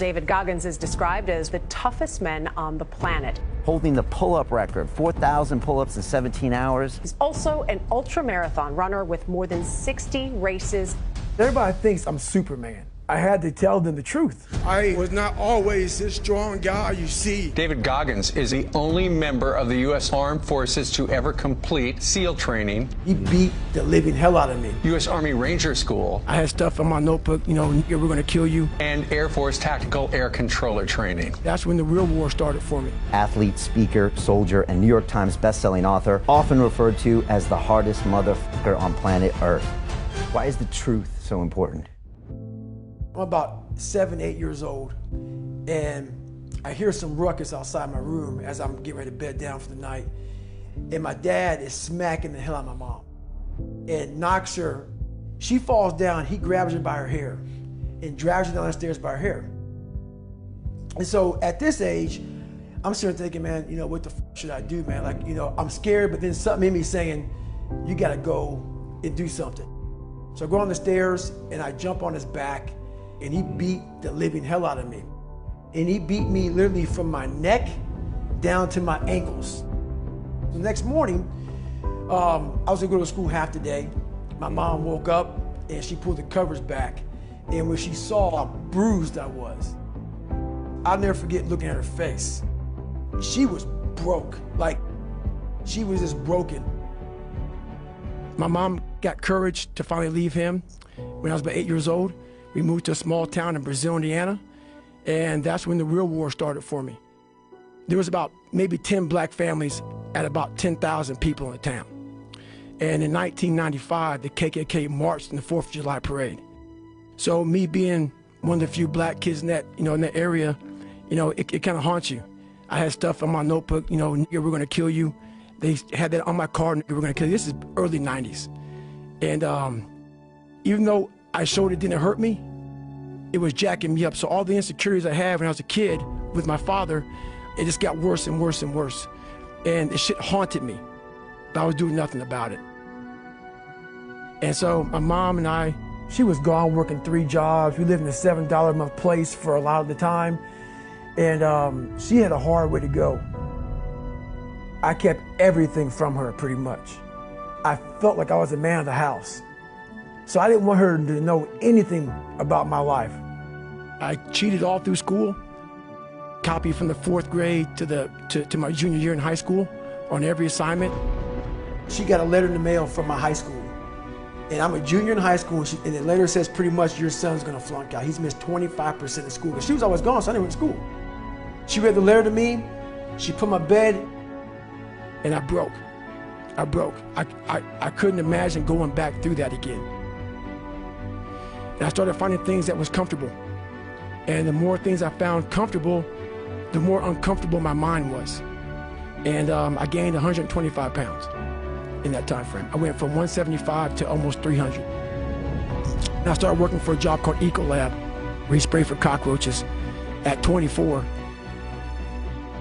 David Goggins is described as the toughest man on the planet. Holding the pull-up record, 4,000 pull-ups in 17 hours. He's also an ultra-marathon runner with more than 60 races. Everybody thinks I'm Superman. I had to tell them the truth. I was not always this strong guy you see. David Goggins is the only member of the U.S. Armed Forces to ever complete SEAL training. He beat the living hell out of me. U.S. Army Ranger School. I had stuff in my notebook, we're going to kill you. And Air Force Tactical Air Controller training. That's when the real war started for me. Athlete, speaker, soldier, and New York Times best-selling author, often referred to as the hardest motherfucker on planet Earth. Why is the truth so important? I'm about 7, 8 years old, and I hear some ruckus outside my room as I'm getting ready to bed down for the night. And my dad is smacking the hell out of my mom and knocks her. She falls down, he grabs her by her hair and drags her down the stairs by her hair. And so at this age, I'm sitting there thinking, man, what the f should I do, man? Like, I'm scared, but then something in me saying, you gotta go and do something. So I go on the stairs and I jump on his back, and he beat the living hell out of me. And he beat me literally from my neck down to my ankles. The next morning, I was gonna go to school half the day. My mom woke up and she pulled the covers back. And when she saw how bruised I was, I'll never forget looking at her face. She was broke, like she was just broken. My mom got courage to finally leave him when I was about 8 years old. We moved to a small town in Brazil, Indiana, and that's when the real war started for me. There was about maybe 10 black families at about 10,000 people in the town. And in 1995, the KKK marched in the 4th of July parade. So me being one of the few black kids in that, in that area, it kind of haunts you. I had stuff on my notebook, we're gonna kill you. They had that on my card, we're gonna kill you. This is early 90s. And even though I showed it didn't hurt me, it was jacking me up. So all the insecurities I had when I was a kid with my father, it just got worse and worse and worse. And the shit haunted me, but I was doing nothing about it. And so my mom and I, she was gone working 3 jobs. We lived in a $7 a month place for a lot of the time. And she had a hard way to go. I kept everything from her pretty much. I felt like I was the man of the house. So I didn't want her to know anything about my life. I cheated all through school, copied from the 4th grade to my junior year in high school on every assignment. She got a letter in the mail from my high school. And I'm a junior in high school, and the letter says pretty much your son's gonna flunk out. He's missed 25% of school. But she was always gone, so I didn't went to school. She read the letter to me, she put my bed, and I broke. I couldn't imagine going back through that again. And I started finding things that was comfortable. And the more things I found comfortable, the more uncomfortable my mind was. And I gained 125 pounds in that time frame. I went from 175 to almost 300. And I started working for a job called Ecolab, where he sprayed for cockroaches at 24.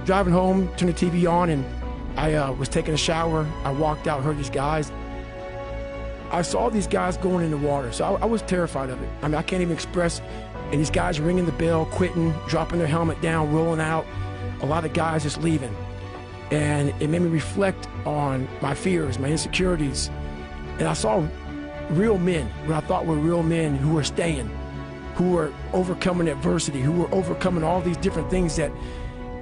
Driving home, turned the TV on, and I was taking a shower. I walked out, heard these guys. I saw these guys going in the water, so I was terrified of it. I mean, I can't even express. And these guys ringing the bell, quitting, dropping their helmet down, rolling out. A lot of guys just leaving. And it made me reflect on my fears, my insecurities. And I saw real men, what I thought were real men who were staying, who were overcoming adversity, who were overcoming all these different things that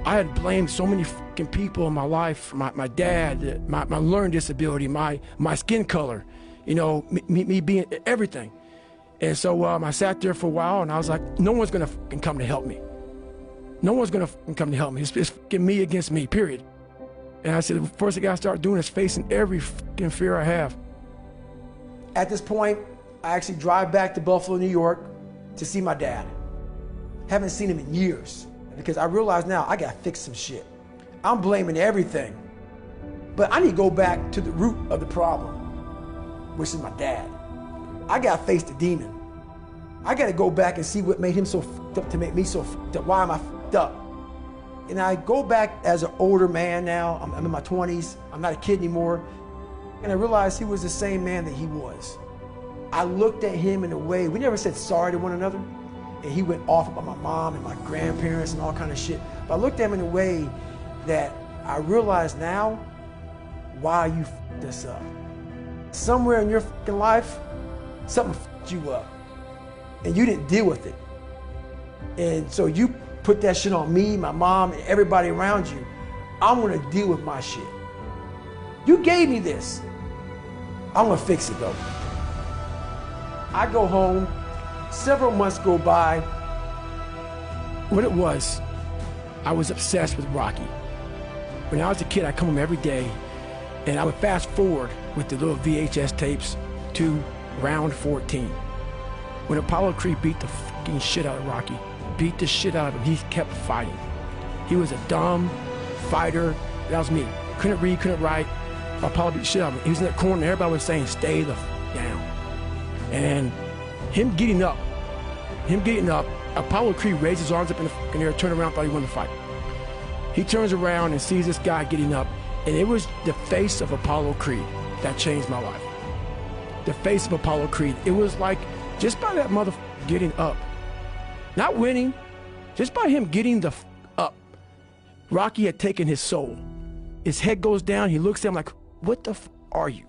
I had blamed so many fucking people in my life, my dad, my learning disability, my skin color, me being everything. And so I sat there for a while and I was like, no one's gonna fucking come to help me. No one's gonna fucking come to help me. It's fucking me against me, period. And I said, the first thing I gotta start doing is facing every fucking fear I have. At this point, I actually drive back to Buffalo, New York to see my dad. Haven't seen him in years because I realize now I gotta fix some shit. I'm blaming everything, but I need to go back to the root of the problem, which is my dad. I gotta face the demon. I gotta go back and see what made him so fucked up to make me so fucked up. Why am I fucked up? And I go back as an older man now. I'm in my 20s. I'm not a kid anymore. And I realized he was the same man that he was. I looked at him in a way, we never said sorry to one another. and he went off about my mom and my grandparents and all kind of shit. But I looked at him in a way that I realize now why you f***ed this up. Somewhere in your fucking life, something f***ed you up, and you didn't deal with it. And so you put that shit on me, my mom, and everybody around you. I'm gonna deal with my shit. You gave me this. I'm gonna fix it though. I go home, several months go by. What it was, I was obsessed with Rocky. When I was a kid, I'd come home every day and I would fast forward with the little VHS tapes to round 14. When Apollo Creed beat the fucking shit out of Rocky, beat the shit out of him, he kept fighting. He was a dumb fighter. That was me. Couldn't read, couldn't write. Apollo beat the shit out of him. He was in that corner and everybody was saying, stay the f down. And him getting up, Apollo Creed raised his arms up in the fucking air, turned around, thought he won the fight. He turns around and sees this guy getting up, and it was the face of Apollo Creed that changed my life. The face of Apollo Creed. It was like, just by that motherfucker getting up, not winning, just by him getting the f up, Rocky had taken his soul. His head goes down, he looks at him like, what the f are you?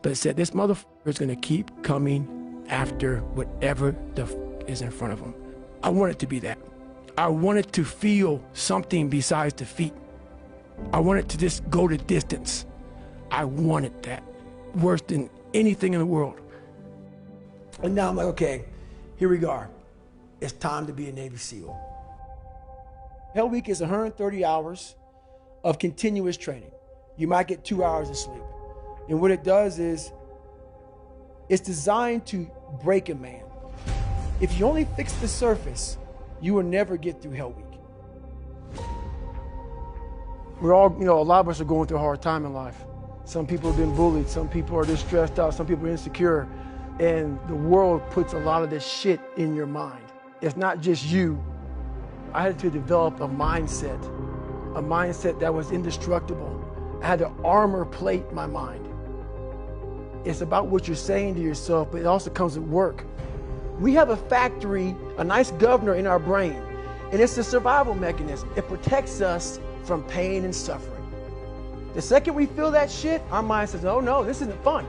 But it said, this motherfucker is gonna keep coming after whatever the f is in front of him. I wanted to be that. I wanted to feel something besides defeat. I wanted to just go the distance. I wanted that worse than anything in the world. And now I'm like, okay, here we go. It's time to be a Navy SEAL. Hell Week is 130 hours of continuous training. You might get 2 hours of sleep. And what it does is, it's designed to break a man. If you only fix the surface, you will never get through Hell Week. We're all, a lot of us are going through a hard time in life. Some people have been bullied, some people are just stressed out, some people are insecure. And the world puts a lot of this shit in your mind. It's not just you. I had to develop a mindset that was indestructible. I had to armor plate my mind. It's about what you're saying to yourself, but it also comes with work. We have a factory, a nice governor in our brain, and it's a survival mechanism. It protects us from pain and suffering. The second we feel that shit, our mind says, oh no, this isn't fun.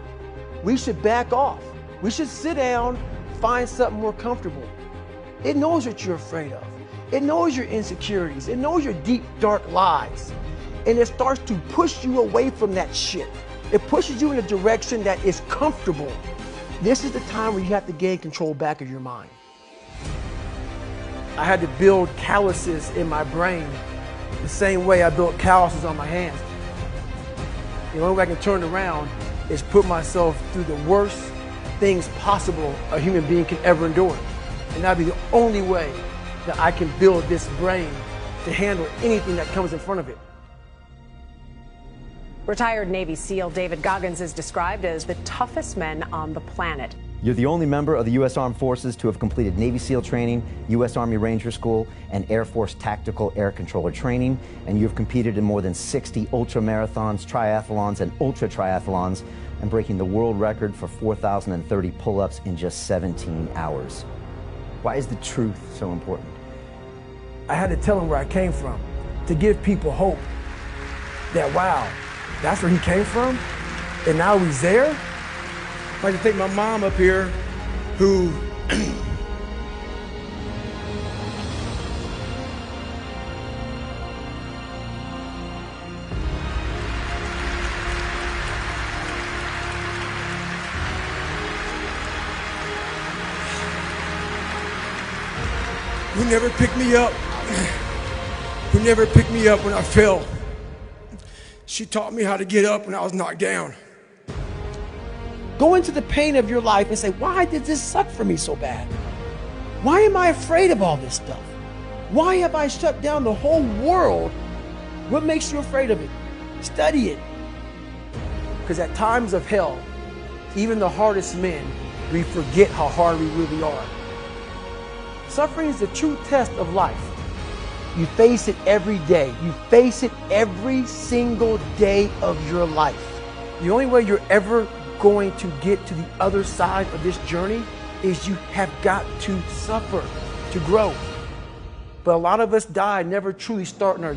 We should back off. We should sit down, find something more comfortable. It knows what you're afraid of. It knows your insecurities. It knows your deep, dark lies. And it starts to push you away from that shit. It pushes you in a direction that is comfortable. This is the time where you have to gain control back of your mind. I had to build calluses in my brain the same way I built calluses on my hands. The only way I can turn around is put myself through the worst things possible a human being can ever endure. And that'd be the only way that I can build this brain to handle anything that comes in front of it. Retired Navy SEAL David Goggins is described as the toughest men on the planet. You're the only member of the U.S. Armed Forces to have completed Navy SEAL training, U.S. Army Ranger School, and Air Force Tactical Air Controller training, and you've competed in more than 60 ultramarathons, triathlons, and ultra triathlons, and breaking the world record for 4,030 pull-ups in just 17 hours. Why is the truth so important? I had to tell him where I came from, to give people hope that, wow, that's where he came from, and now he's there. I'd like to take my mom up here, who who never picked me up, when I fell. She taught me how to get up when I was knocked down. Go into the pain of your life and say, why did this suck for me so bad? Why am I afraid of all this stuff? Why have I shut down the whole world? What makes you afraid of it? Study it. Because at times of hell, even the hardest men, we forget how hard we really are. Suffering is the true test of life. You face it every day. You face it every single day of your life. The only way you're ever going to get to the other side of this journey is you have got to suffer to grow. But a lot of us die never truly starting our